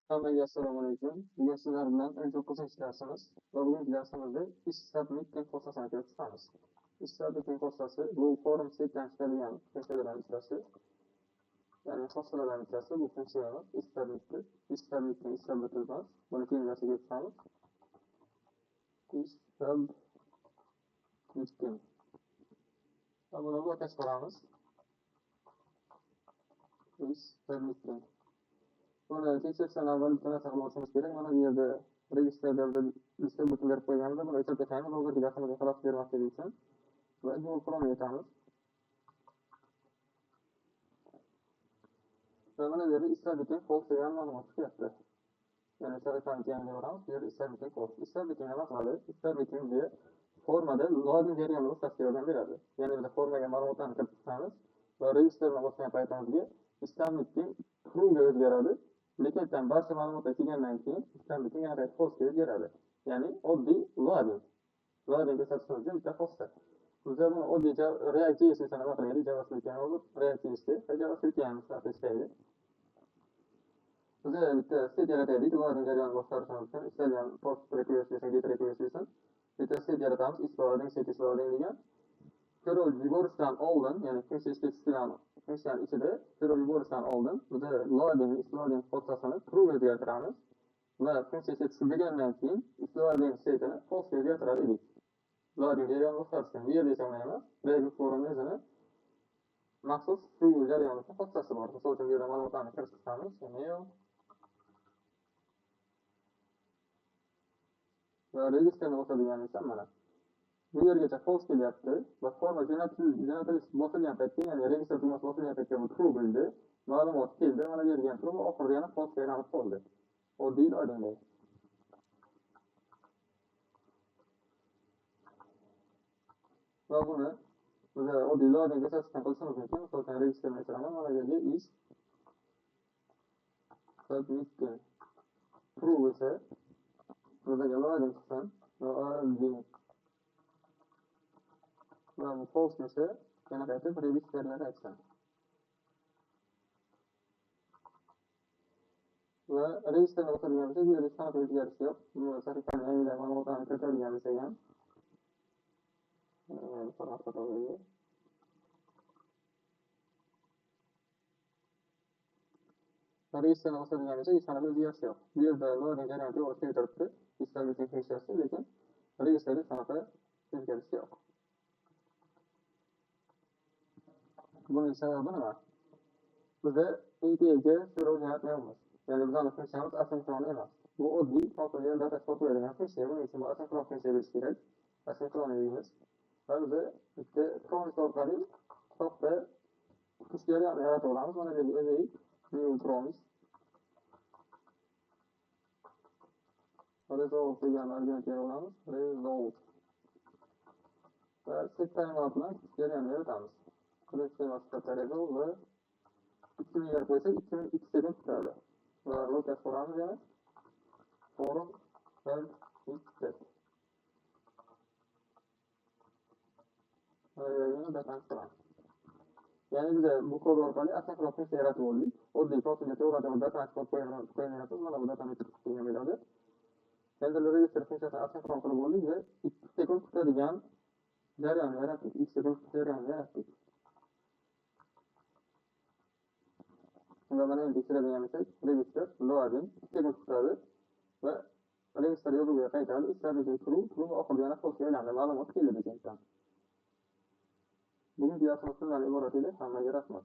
Hammaga assalomu alaykum. Bugun sizlar bilan 19 darsimiz va bugungi darsimizda ish submitting podstasini ko'rib chiqamiz. Ish submitting podstasi bu forum saytdan chiqadigan funksiyalardan bittasi. Ya'ni podstalardan bittasi bu funksiyani ish submitting, ish submitting, ish submitting emas. Buni keyin darsiga chiqamiz. Ish submitting. Va buni blokka chiqaramiz. Ish submitting. Buni tekshirishdan avval bitta narsa qilib olishimiz kerak. Mana bu yerda registrda lista butun berib qo'yganmiz. Buni o'chirib tashlamiz. Hozirgi darsimizga xalos bermaslik uchun. Va Google Chrome'ga o'tamiz. Va mana bu yerda ish submitting false degan ma'lumot chiqyapti. Ya'ni sharifani yangiga boramiz. Bu yerda ish submitting false. Ish submitting nima qiladi? Ish submitting bu formada login jarayoni boshqasiga yordam beradi. Ya'ni biz formaga ma'lumotlarni kiritib chiqamiz va registrni bosgan paytimizga ish submitting true ga o'zgaradi. Lekin barcha ma'lumotlar kelgandan keyin ish submitting yana false ga o'zgaradi. Ya'ni oddiy login. Login ko'rsatish uchun bitta posta. Biz buni oddiy React.js esa nima qilaylik? JavaScript ga olib React.js va JavaScript ga ham ishlatishlaylik. Biz bitta site yarataylik. Login jarayonini boshqarishimiz uchun istalgan post request esa get request esa bitta site yaratamiz. Loading site loading degan. Ko'rib yuborishdan oldin, ya'ni funksiya ishga tushirilgan funksiyani ichida ko'rib yuborishdan oldin biz loading podstasini true ga o'zgartiramiz va funksiya ishga tushirilgandan keyin loading siteni false ga o'zgartirar edik. Loading jarayoni boshqarishdan bu yerda esa unday emas. React forum o'zini maxsus true jarayoni uchun podstasi bor. Misol uchun bu yerda ma'lumotlarni kiritib chiqamiz. Email va registrni o'tadigan esa mana bu yergacha false kelyapti va forma jo'natilish bosilgan paytda, ya'ni register tugmasi bosilgan paytda bu true bo'ldi. Ma'lumot keldi, mana bu yerga true va oxirida yana false aylanib qoldi. Oddiy loading. Va buni biz oddiy loading ko'rsatishdan qilishimiz mumkin. Misol uchun registerni o'chiraman, mana bu yerga ish submitting true bo'lsa bizga loading qilsin va false bo'lsa yana qaytib registerga qaytsin. Va registrni o'tirganimizda bu yerda qanaqa o'zgarish yo'q. Bu sahifani yangidan ma'lumotlarni kiritadigan bo'lsak ham registrni o'tirganimizda hech qanaqa o'zgarish yo'q. Bu yerda loading jarayoni to'g'ri keltiribdi. Ish submitting funksiyasi, lekin registrda qanaqa o'zgarish yo'q. Buning sababi nima? Bizda API'ga so'rov jo'natmayapmiz. Ya'ni bizning funksiyamiz asynkron emas. Bu oddiy topigan data storagan funksiya. Buning uchun asynkron funksiya bo'lishi kerak. Asynkron deymiz. Va biz bitta promise orqali soxta ish jarayoni yaratib olamiz. Mana bu yerga new promise resolve degan argument olamiz. Resolve va set timeout bilan jarayonni yaratamiz. Qilishga resolve va 2000 yer qo'ysak 2002 sekund kutadi. Va locus quramiz yana. Forum help set. Ya'ni biz bu kod orqali asynkron funksiya yaratib oldik. Oddiy profiga to'g'ri data transport qo'ymayapmiz. Mana bu datani kiritib bo'ladi. Endi register funksiyasini asynkron qilib oldik va 2 sekund kutadigan jarayonni yaratdik. 2 sekund jarayonni yaratdik. Va mana endi tekshiradigan bo'lsak, register loading 2 sekund kutadi va register yozuviga qaytadi. Ishlarini true va oxirida yana false aylanadi. Ma'lumot keladi ekan. Bugungi darsimiz shundan iborat edi. Hammaga rahmat.